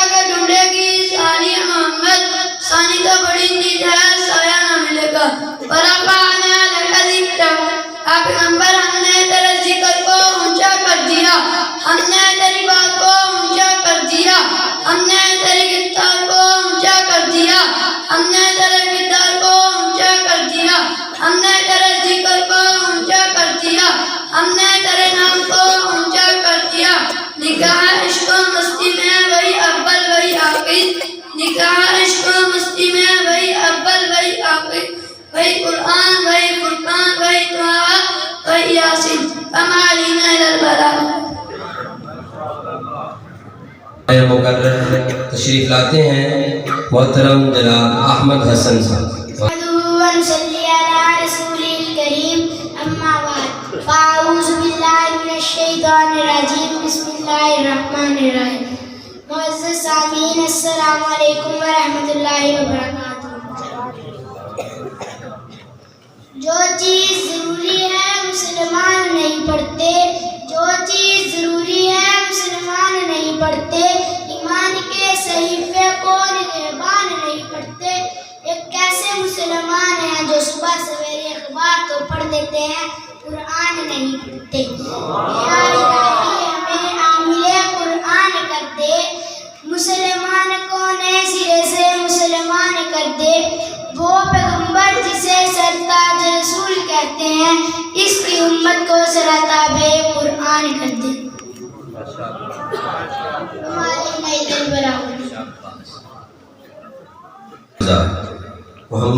کے ڈھونڈے گی ثانی محمد، ثانی تو بڑی چیز ہے، سایہ نہ ملے گا۔ ورفعنا لک ذکرک، اے پیغمبر ہم نے تیرے ذکر کو اونچا کر دیا، ہم نے تیری بات کو اونچا کر دیا، ہم نے تیری گفتار کو اونچا کر دیا، ہم نے تیرے کردار کو اونچا کر دیا، ہم نے تیرے ذکر کو اونچا کر دیا، ہم نے تیرے نام کو اونچا کر دیا۔ نکاح عشق و مستی میں وہی اول وہی آخر، نکاح عشق و مستی میں وہی اول وہی آخر، وہی قرآن وہی فرقان وہی طٰہٰ وہی یاسین، فما علینا الا البلاغ۔ مقرر تشریف لاتے ہیں محترم جناب احمد حسن صاحب۔ ونصلي على رسوله الكريم أما بعد فأعوذ بالله من الشيطان الرجيم بسم الله الرحمن الرحيم۔ معزز سامعین السلام علیکم ورحمۃ اللہ وبرکاتہ۔ جو چیز ضروری ہے مسلمان نہیں پڑھتے، جو چیز ضروری ہے مسلمان نہیں پڑھتے، ایمان کے صحیفے کو نگہبان نہیں پڑھتے۔ ایک کیسے مسلمان ہیں جو صبح سویرے اخبار تو پڑھ لیتے ہیں، قرآن نہیں پڑھتے۔ یا الہی ہمیں عامل قرآن کر دے، مسلمان کو نئے سرے سے مسلمان کر دے۔ وہ پیغمبر جسے سرتاج رسول کہتے ہیں، اس کی امت کو سرتاب قرآن کر دے۔ محمد